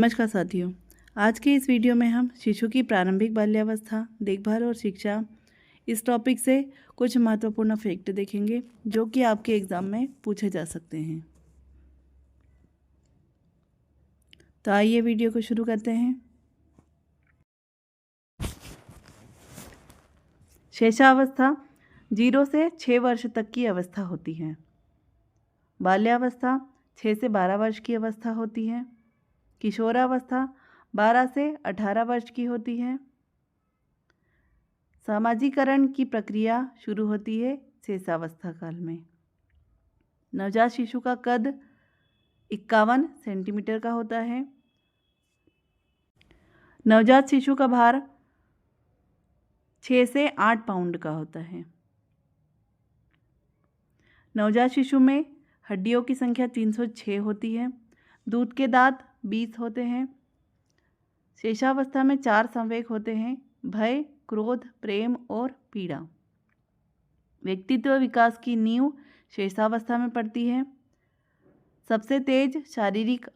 नमस्कार साथियों। आज के इस वीडियो में हम शिशु की प्रारंभिक बाल्यावस्था, देखभाल और शिक्षा इस टॉपिक से कुछ महत्वपूर्ण फैक्ट देखेंगे जो कि आपके एग्जाम में पूछे जा सकते हैं। तो आइए वीडियो को शुरू करते हैं। शैशवावस्था 0 से 6 वर्ष तक की अवस्था होती है। बाल्यावस्था 6 से 12 वर्ष की अवस्था होती है। किशोरावस्था 12 से 18 वर्ष की होती है। सामाजिकरण की प्रक्रिया शुरू होती है शैशवावस्था काल में। नवजात शिशु का कद 51 सेंटीमीटर का होता है। नवजात शिशु का भार 6 से 8 पाउंड का होता है। नवजात शिशु में हड्डियों की संख्या 306 होती है। दूध के दांत 20 होते हैं। शैशवावस्था में 4 संवेग होते हैं: भय, क्रोध, प्रेम और पीड़ा। व्यक्तित्व विकास की नींव शैशवावस्था में पड़ती है। सबसे तेज शारीरिक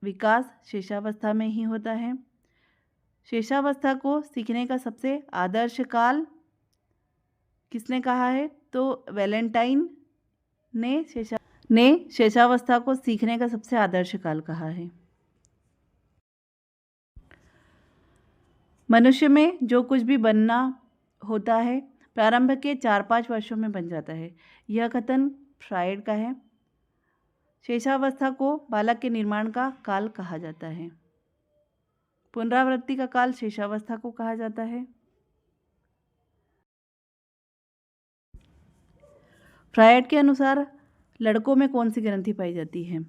विकास शैशवावस्था में ही होता है। शैशवावस्था को सीखने का सबसे आदर्श काल किसने कहा है? तो वैलेंटाइन ने शैशवावस्था को सीखने का सबसे आदर्श काल कहा है। मनुष्य में जो कुछ भी बनना होता है प्रारंभ के 4-5 वर्षों में बन जाता है। यह कथन फ्रायड का है। शैशवावस्था को बालक के निर्माण का काल कहा जाता है। पुनरावृत्ति का काल शैशवावस्था को कहा जाता है। फ्रायड के अनुसार लड़कों में कौन सी ग्रंथि पाई जाती है?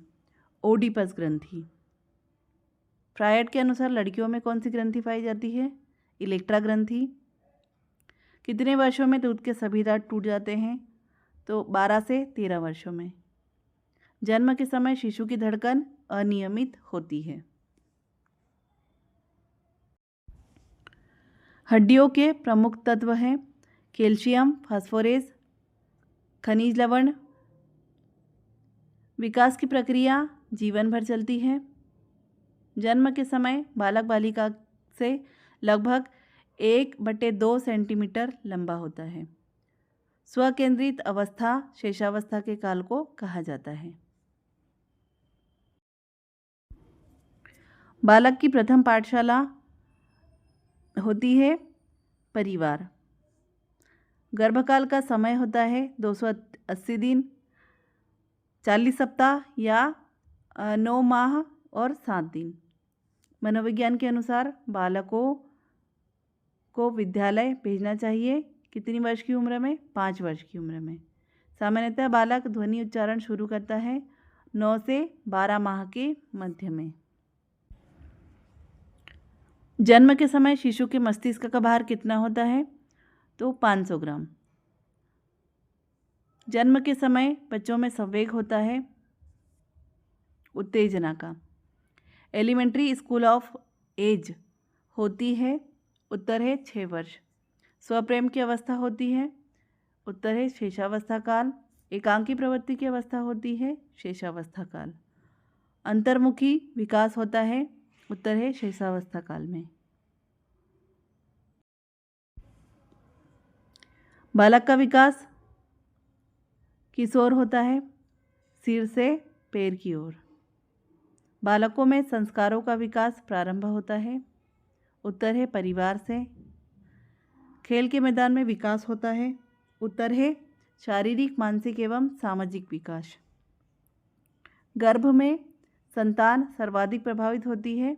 ओडिपस ग्रंथि। फ्रायड के अनुसार लड़कियों में कौन सी ग्रंथि पाई जाती है? इलेक्ट्रा ग्रंथि। कितने वर्षों में दूध के सभी दांत टूट जाते हैं? तो 12 से 13 वर्षों में। जन्म के समय शिशु की धड़कन अनियमित होती है। हड्डियों के प्रमुख तत्व हैं कैल्शियम, फास्फोरस, खनिज लवण। विकास की प्रक्रिया जीवन भर चलती है। जन्म के समय बालक बालिका से लगभग 1/2 सेंटीमीटर लंबा होता है। स्वकेंद्रित अवस्था शैशवावस्था के काल को कहा जाता है। बालक की प्रथम पाठशाला होती है परिवार। गर्भकाल का समय होता है 280 दिन, 40 सप्ताह या 9 माह और 7 दिन। मनोविज्ञान के अनुसार बालकों को विद्यालय भेजना चाहिए कितनी वर्ष की उम्र में? 5 वर्ष की उम्र में। सामान्यतः बालक ध्वनि उच्चारण शुरू करता है 9 से 12 माह के मध्य में। जन्म के समय शिशु के मस्तिष्क का भार कितना होता है? तो 500 ग्राम। जन्म के समय बच्चों में संवेग होता है उत्तेजना का। एलिमेंट्री स्कूल ऑफ एज होती है, उत्तर है 6 वर्ष। स्वप्रेम की अवस्था होती है, उत्तर है शैशवावस्था काल। एकांकी प्रवृत्ति की अवस्था होती है शैशवावस्था काल। अंतर्मुखी विकास होता है, उत्तर है शैशवावस्था काल में। बालक का विकास किशोर होता है, सिर से पैर की ओर। बालकों में संस्कारों का विकास प्रारंभ होता है, उत्तर है परिवार से। खेल के मैदान में विकास होता है, उत्तर है शारीरिक, मानसिक एवं सामाजिक विकास। गर्भ में संतान सर्वाधिक प्रभावित होती है,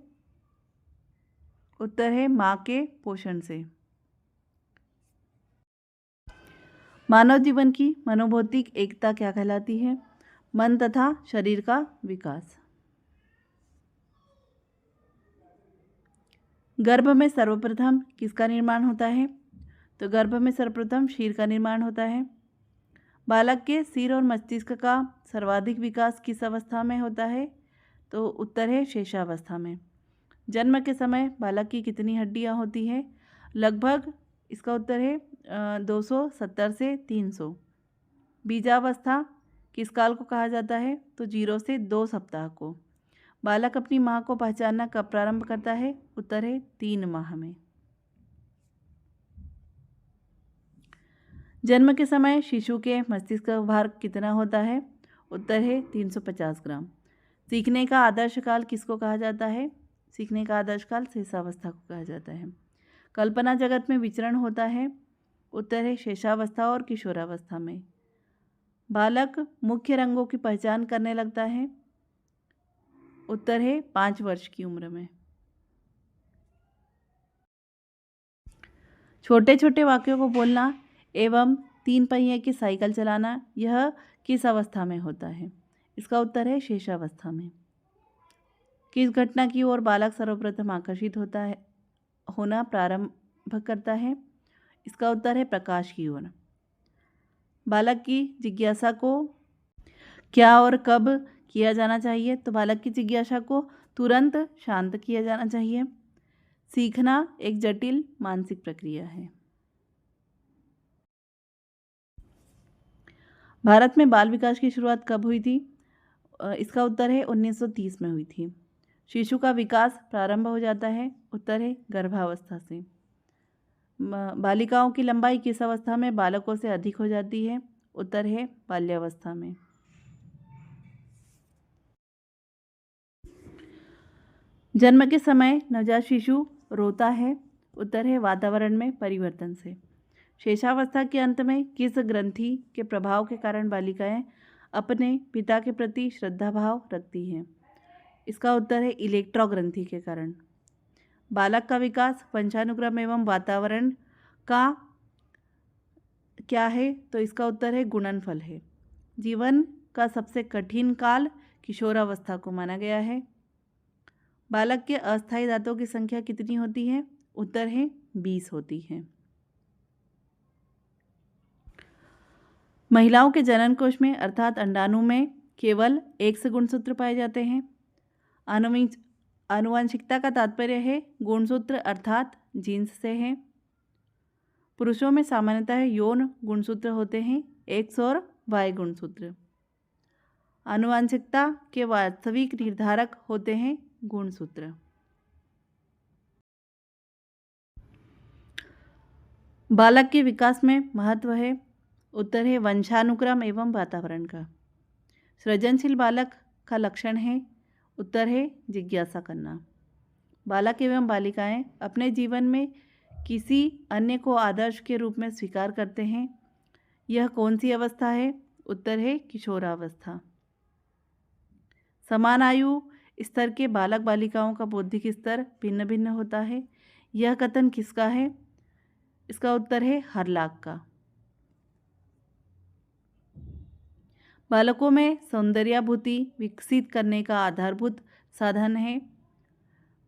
उत्तर है मां के पोषण से। मानव जीवन की मनोभौतिक एकता क्या कहलाती है? मन तथा शरीर का विकास। गर्भ में सर्वप्रथम किसका निर्माण होता है? तो गर्भ में सर्वप्रथम शीर का निर्माण होता है। बालक के सिर और मस्तिष्क का सर्वाधिक विकास किस अवस्था में होता है? तो उत्तर है शैशवावस्था में। जन्म के समय बालक की कितनी हड्डियां होती हैं? लगभग इसका उत्तर है 270 से 300। बीजावस्था किस काल को कहा जाता है? तो 0 से 2 सप्ताह को। बालक अपनी माँ को पहचानना कब प्रारंभ करता है? उत्तर है 3 माह में। जन्म के समय शिशु के मस्तिष्क का भार कितना होता है? उत्तर है 350 ग्राम। सीखने का आदर्श काल किसको कहा जाता है? सीखने का आदर्श काल शेषावस्था को कहा जाता है। कल्पना जगत में विचरण होता है? उत्तर है शेषावस्था और किशोरावस्था में। बालक मुख्य रंगों की पहचान करने लगता है? उत्तर है 5 वर्ष की उम्र में। छोटे छोटे वाक्यों को बोलना एवं 3 पहिए की साइकिल चलाना यह किस अवस्था में होता है? इसका उत्तर है शेषावस्था में। किस घटना की ओर बालक सर्वप्रथम आकर्षित होना प्रारंभ करता है? इसका उत्तर है प्रकाश की ओर। बालक की जिज्ञासा को क्या और कब किया जाना चाहिए? तो बालक की जिज्ञासा को तुरंत शांत किया जाना चाहिए। सीखना एक जटिल मानसिक प्रक्रिया है। भारत में बाल विकास की शुरुआत कब हुई थी? इसका उत्तर है 1930 में हुई थी। शिशु का विकास प्रारंभ हो जाता है? उत्तर है गर्भावस्था से। बालिकाओं की लंबाई किस अवस्था में बालकों से अधिक हो जाती है? उत्तर है बाल्यावस्था में। जन्म के समय नवजात शिशु रोता है? उत्तर है वातावरण में परिवर्तन से। शेषावस्था के अंत में किस ग्रंथि के प्रभाव के कारण बालिकाएं अपने पिता के प्रति श्रद्धा भाव रखती हैं? इसका उत्तर है इलेक्ट्रो ग्रंथि के कारण। बालक का विकास वंशानुक्रम एवं वातावरण का क्या है? तो इसका उत्तर है गुणनफल है। जीवन का सबसे कठिन काल किशोरावस्था को माना गया है। बालक के अस्थायी दांतों की संख्या कितनी होती है? उत्तर है 20 होती है। महिलाओं के जनन कोष में अर्थात अंडाणु में केवल एक से गुणसूत्र पाए जाते हैं। आनुवंशिकता का तात्पर्य है गुणसूत्र अर्थात जीन्स से है। पुरुषों में सामान्यतः यौन गुणसूत्र होते हैं, एक्स और वाई गुणसूत्र। आनुवंशिकता के वास्तविक निर्धारक होते हैं गुणसूत्र। बालक के विकास में महत्व है? उत्तर है वंशानुक्रम एवं वातावरण का। सृजनशील बालक का लक्षण है? उत्तर है जिज्ञासा करना। बालक एवं बालिकाएं अपने जीवन में किसी अन्य को आदर्श के रूप में स्वीकार करते हैं। यह कौन सी अवस्था है? उत्तर है किशोरावस्था। समान आयु स्तर के बालक बालिकाओं का बौद्धिक स्तर भिन्न भिन्न होता है। यह कथन किसका है? इसका उत्तर है हरलाक का। बालकों में सौंदर्याभूति विकसित करने का आधारभूत साधन है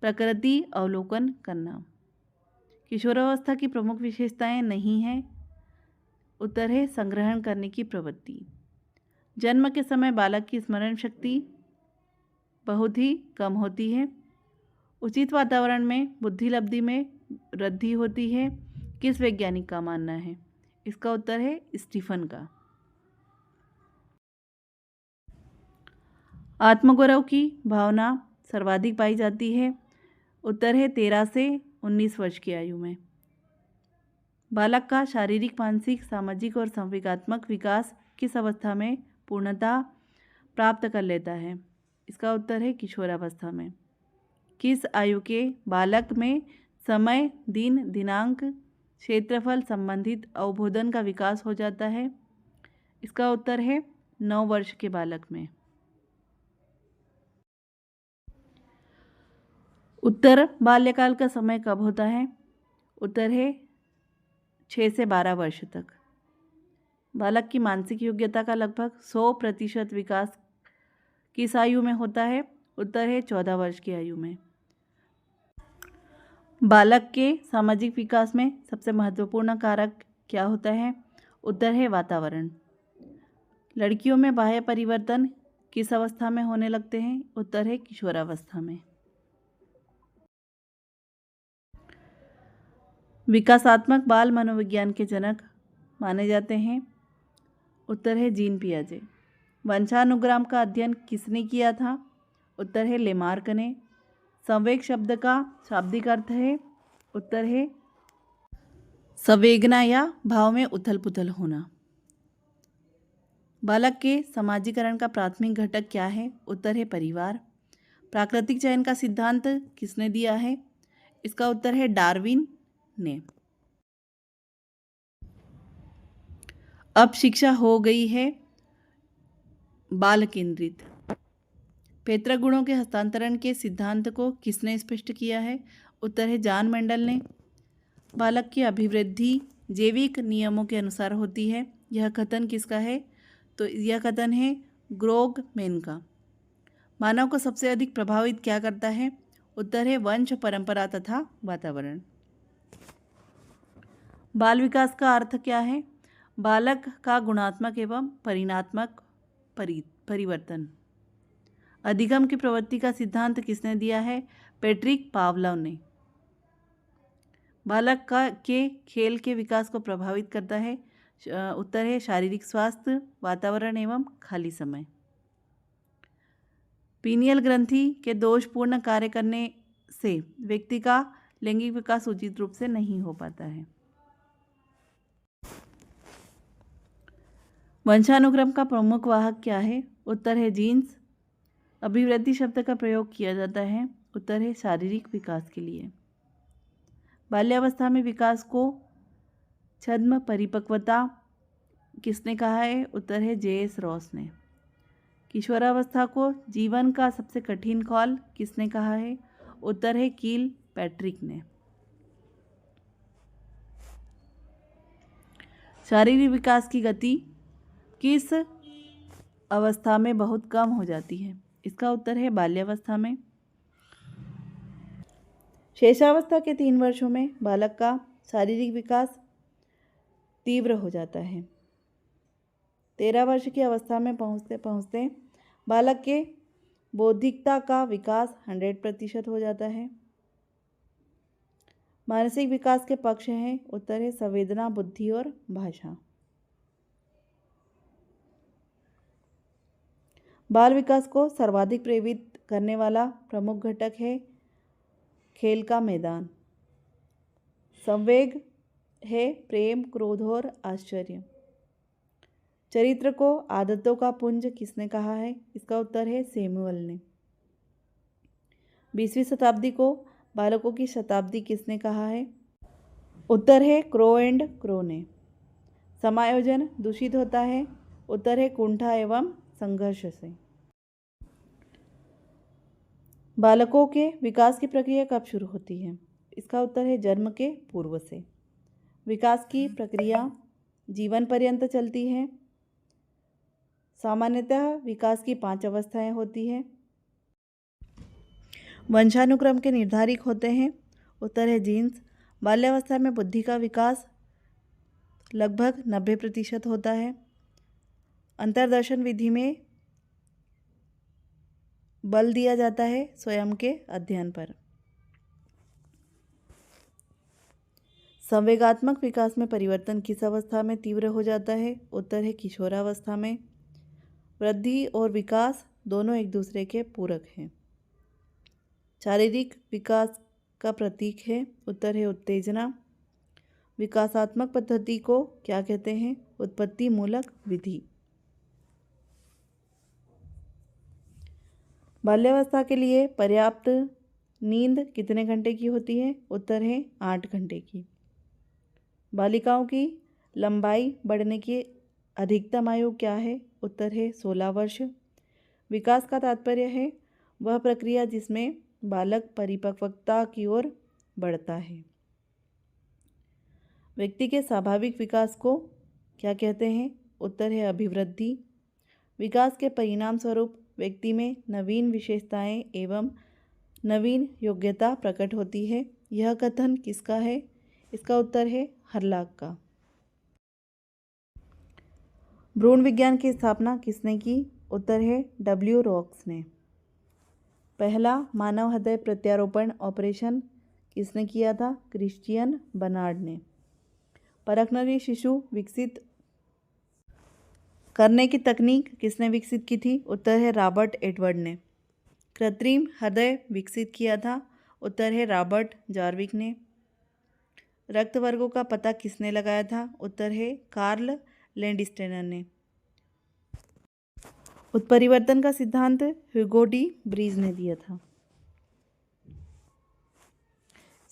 प्रकृति अवलोकन करना। किशोरावस्था की प्रमुख विशेषताएं नहीं हैं। उत्तर है संग्रहण करने की प्रवृत्ति। जन्म के समय बालक की स्मरण शक्ति बहुत ही कम होती है। उचित वातावरण में बुद्धिलब्धि में वृद्धि होती है। किस वैज्ञानिक का मानना है? इसका उत्तर है स्टीफन का। आत्मगौरव की भावना सर्वाधिक पाई जाती है। उत्तर है 13 से 19 वर्ष की आयु में। बालक का शारीरिक, मानसिक, सामाजिक और संवेगात्मक विकास किस अवस्था में पूर्णता प्राप्त कर लेता है? इसका उत्तर है किशोरावस्था में। किस आयु के बालक में समय, दिन, दिनांक, क्षेत्रफल संबंधित अवबोधन का विकास हो जाता है? इसका उत्तर है 9 वर्ष के बालक में। उत्तर बाल्यकाल का समय कब होता है? उत्तर है 6 से 12 वर्ष तक। बालक की मानसिक योग्यता का लगभग 100% विकास किस आयु में होता है? उत्तर है 14 वर्ष की आयु में। बालक के सामाजिक विकास में सबसे महत्वपूर्ण कारक क्या होता है? उत्तर है वातावरण। लड़कियों में बाह्य परिवर्तन किस अवस्था में होने लगते हैं? उत्तर है किशोरावस्था में। विकासात्मक बाल मनोविज्ञान के जनक माने जाते हैं? उत्तर है जीन पियाजे। वंशानुक्रम का अध्ययन किसने किया था? उत्तर है लेमार्क ने। संवेग शब्द का शाब्दिक अर्थ है, उत्तर है संवेगना या भाव में उथल पुथल होना। बालक के समाजीकरण का प्राथमिक घटक क्या है, उत्तर है परिवार। प्राकृतिक चयन का सिद्धांत किसने दिया है, इसका उत्तर है डार्विन ने। अब शिक्षा हो गई है बाल केंद्रित। पैतृक गुणों के हस्तांतरण के सिद्धांत को किसने स्पष्ट किया है, उत्तर है जॉन मेंडल ने। बालक की अभिवृद्धि जैविक नियमों के अनुसार होती है, यह कथन किसका है, तो यह कथन है ग्रोगमैन का। मानव को सबसे अधिक प्रभावित क्या करता है, उत्तर है वंश, परंपरा तथा वातावरण। बाल विकास का अर्थ क्या है, बालक का गुणात्मक एवं परिणात्मक परिवर्तन। अधिगम की प्रवृत्ति का सिद्धांत किसने दिया है, पैट्रिक पावलोव ने। बालक के खेल के विकास को प्रभावित करता है, उत्तर है शारीरिक स्वास्थ्य, वातावरण एवं खाली समय। पीनियल ग्रंथि के दोषपूर्ण कार्य करने से व्यक्ति का लैंगिक विकास उचित रूप से नहीं हो पाता है। वंशानुक्रम का प्रमुख वाहक क्या है, उत्तर है जीन्स। अभिवृद्धि शब्द का प्रयोग किया जाता है, उत्तर है शारीरिक विकास के लिए। बाल्यावस्था में विकास को छद्म परिपक्वता किसने कहा है, उत्तर है जे.एस. रॉस ने। किशोरावस्था को जीवन का सबसे कठिन काल किसने कहा है, उत्तर है कील पैट्रिक ने। शारीरिक विकास की गति किस अवस्था में बहुत कम हो जाती है, इसका उत्तर है बाल्यावस्था में। शैशवावस्था के 3 वर्षों में बालक का शारीरिक विकास तीव्र हो जाता है। 13 वर्ष की अवस्था में पहुँचते पहुँचते बालक के बौद्धिकता का विकास 100% हो जाता है। मानसिक विकास के पक्ष हैं, उत्तर है संवेदना, बुद्धि और भाषा। बाल विकास को सर्वाधिक प्रेरित करने वाला प्रमुख घटक है खेल का मैदान। संवेग है प्रेम, क्रोध और आश्चर्य। चरित्र को आदतों का पुंज किसने कहा है, इसका उत्तर है सैमुअल ने। 20वीं शताब्दी को बालकों की शताब्दी किसने कहा है, उत्तर है क्रो एंड क्रो ने। समायोजन दूषित होता है, उत्तर है कुंठा एवं संघर्ष से। बालकों के विकास की प्रक्रिया कब शुरू होती है, इसका उत्तर है जन्म के पूर्व से। विकास की प्रक्रिया जीवन पर्यंत चलती है। सामान्यतः विकास की 5 अवस्थाएं होती हैं। वंशानुक्रम के निर्धारक होते हैं, उत्तर है जीन्स। बाल्यावस्था में बुद्धि का विकास लगभग 90% होता है। अंतर्दर्शन विधि में बल दिया जाता है स्वयं के अध्ययन पर। संवेगात्मक विकास में परिवर्तन किस अवस्था में तीव्र हो जाता है, उत्तर है किशोरावस्था में। वृद्धि और विकास दोनों एक दूसरे के पूरक हैं। शारीरिक विकास का प्रतीक है, उत्तर है उत्तेजना। विकासात्मक पद्धति को क्या कहते हैं, उत्पत्ति मूलक विधि। बाल्यावस्था के लिए पर्याप्त नींद कितने घंटे की होती है, उत्तर है 8 घंटे की। बालिकाओं की लंबाई बढ़ने की अधिकतम आयु क्या है, उत्तर है 16 वर्ष। विकास का तात्पर्य है वह प्रक्रिया जिसमें बालक परिपक्वता की ओर बढ़ता है। व्यक्ति के स्वाभाविक विकास को क्या कहते हैं, उत्तर है अभिवृद्धि। विकास के परिणाम स्वरूप व्यक्ति में नवीन विशेषताएं एवं नवीन योग्यता प्रकट होती है। यह कथन किसका है, इसका उत्तर है हर्लॉक का। भ्रूण विज्ञान की स्थापना किसने की, उत्तर है डब्ल्यू रॉक्स ने। पहला मानव हृदय प्रत्यारोपण ऑपरेशन किसने किया था, क्रिश्चियन बर्नार्ड ने। परखनरी शिशु विकसित करने की तकनीक किसने विकसित की थी, उत्तर है रॉबर्ट एडवर्ड ने। कृत्रिम हृदय विकसित किया था? उत्तर है रॉबर्ट जॉर्विक ने। रक्त वर्गों का पता किसने लगाया था? उत्तर है कार्ल लैंडस्टेनर ने। उत्परिवर्तन का सिद्धांत ह्यूगो डी ब्रीज ने दिया था।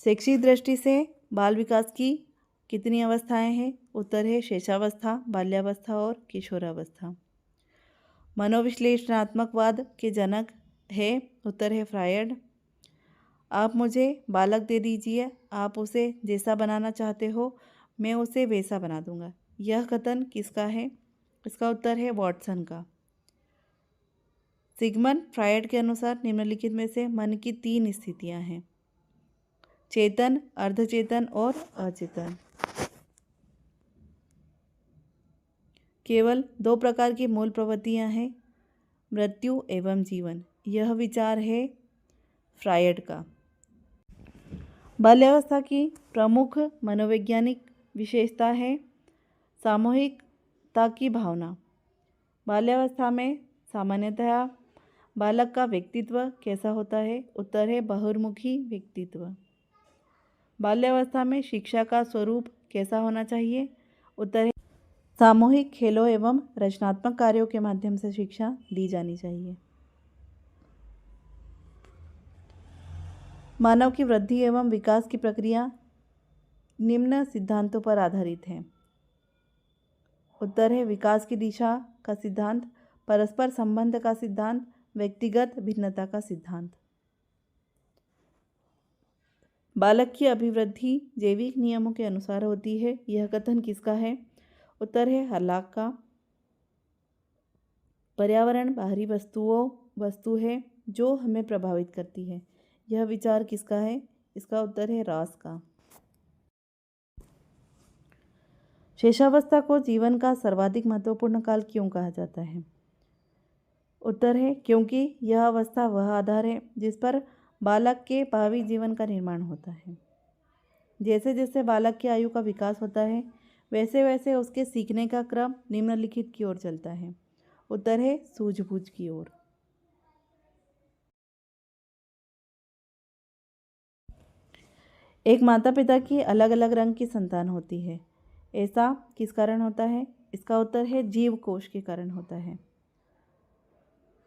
शैक्षिक दृष्टि से बाल विकास की कितनी अवस्थाएं हैं? उत्तर है शैशवावस्था, बाल्यावस्था और किशोरावस्था। मनोविश्लेषणात्मकवाद के जनक है? उत्तर है फ्रायड। आप मुझे बालक दे दीजिए, आप उसे जैसा बनाना चाहते हो मैं उसे वैसा बना दूंगा। यह कथन किसका है? इसका उत्तर है वॉटसन का। सिगमंड फ्रायड के अनुसार निम्नलिखित में से मन की 3 स्थितियां हैं: चेतन, अर्धचेतन और अचेतन। केवल 2 प्रकार की मूल प्रवृत्तियां हैं, मृत्यु एवं जीवन। यह विचार है फ्रायड का। बाल्यावस्था की प्रमुख मनोवैज्ञानिक विशेषता है सामूहिकता की भावना। बाल्यावस्था में सामान्यतः बालक का व्यक्तित्व कैसा होता है? उत्तर है बहुमुखी व्यक्तित्व। बाल्यावस्था में शिक्षा का स्वरूप कैसा होना चाहिए? उत्तर है सामूहिक खेलों एवं रचनात्मक कार्यों के माध्यम से शिक्षा दी जानी चाहिए। मानव की वृद्धि एवं विकास की प्रक्रिया निम्न सिद्धांतों पर आधारित है। उत्तर है विकास की दिशा का सिद्धांत, परस्पर संबंध का सिद्धांत, व्यक्तिगत भिन्नता का सिद्धांत। बालक की अभिवृद्धि जैविक नियमों के अनुसार होती है। यह कथन किसका है? उत्तर है हर्लॉक का। पर्यावरण बाहरी वस्तु है जो हमें प्रभावित करती है। यह विचार किसका है? इसका उत्तर है रॉस का। शैशवावस्था को जीवन का सर्वाधिक महत्वपूर्ण काल क्यों कहा जाता है? उत्तर है क्योंकि यह अवस्था वह आधार है जिस पर बालक के भावी जीवन का निर्माण होता है। जैसे जैसे बालक की आयु का विकास होता है वैसे वैसे उसके सीखने का क्रम निम्नलिखित की ओर चलता है। उत्तर है सूझबूझ की ओर। एक माता पिता की अलग अलग रंग की संतान होती है, ऐसा किस कारण होता है? इसका उत्तर है जीव कोश के कारण होता है।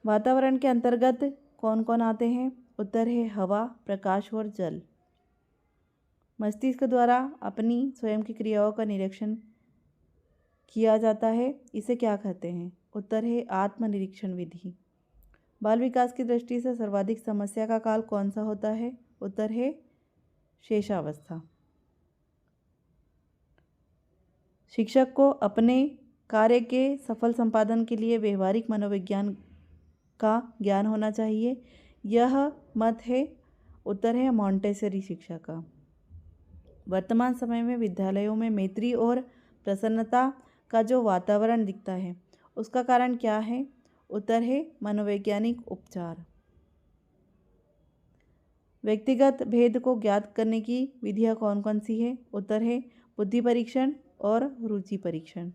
वातावरण के अंतर्गत कौन कौन आते हैं? उत्तर है हवा, प्रकाश और जल। मस्तिष्क द्वारा अपनी स्वयं की क्रियाओं का निरीक्षण किया जाता है, इसे क्या कहते हैं? उत्तर है आत्मनिरीक्षण विधि। बाल विकास की दृष्टि से सर्वाधिक समस्या का काल कौन सा होता है? उत्तर है शैशवावस्था। शिक्षक को अपने कार्य के सफल संपादन के लिए व्यवहारिक मनोविज्ञान का ज्ञान होना चाहिए। यह मत है, उत्तर है मॉन्टेसरी शिक्षा का। वर्तमान समय में विद्यालयों में मैत्री और प्रसन्नता का जो वातावरण दिखता है उसका कारण क्या है? उत्तर है मनोवैज्ञानिक उपचार। व्यक्तिगत भेद को ज्ञात करने की विधियाँ कौन कौन सी है? उत्तर है बुद्धि परीक्षण और रुचि परीक्षण।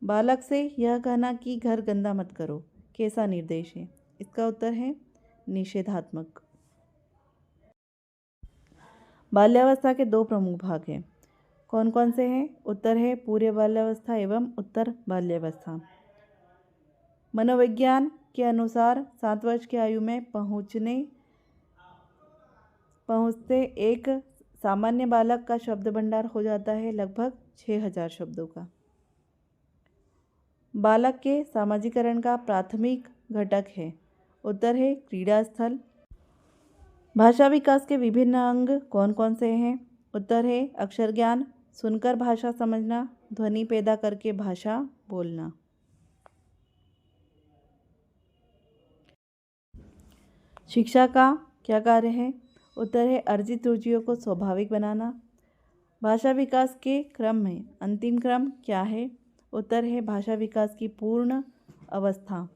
बालक से यह कहना कि घर गंदा मत करो कैसा निर्देश है? इसका उत्तर है निषेधात्मक। बाल्यावस्था के 2 प्रमुख भाग हैं, कौन कौन से हैं? उत्तर है पूर्व बाल्यावस्था एवं उत्तर बाल्यावस्था। मनोविज्ञान के अनुसार 7 वर्ष की आयु में पहुँचते एक सामान्य बालक का शब्द भंडार हो जाता है लगभग 6000 शब्दों का। बालक के सामाजिकरण का प्राथमिक घटक है। उत्तर है क्रीड़ा स्थल। भाषा विकास के विभिन्न अंग कौन कौन से हैं? उत्तर है अक्षर ज्ञान, सुनकर भाषा समझना, ध्वनि पैदा करके भाषा बोलना। शिक्षा का क्या कार्य है? उत्तर है अर्जित रुचियों को स्वाभाविक बनाना। भाषा विकास के क्रम में अंतिम क्रम क्या है? उत्तर है भाषा विकास की पूर्ण अवस्था।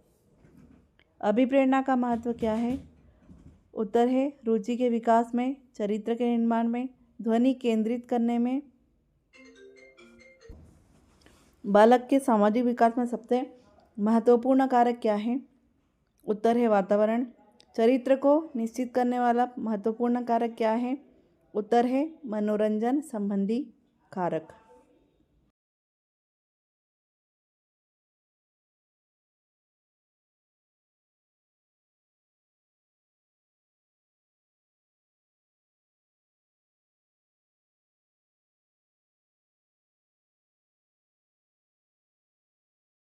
अभिप्रेरणा का महत्व क्या है? उत्तर है रुचि के विकास में, चरित्र के निर्माण में, ध्वनि केंद्रित करने में। बालक के सामाजिक विकास में सबसे महत्वपूर्ण कारक क्या है? उत्तर है वातावरण। चरित्र को निश्चित करने वाला महत्वपूर्ण कारक क्या है? उत्तर है मनोरंजन संबंधी कारक।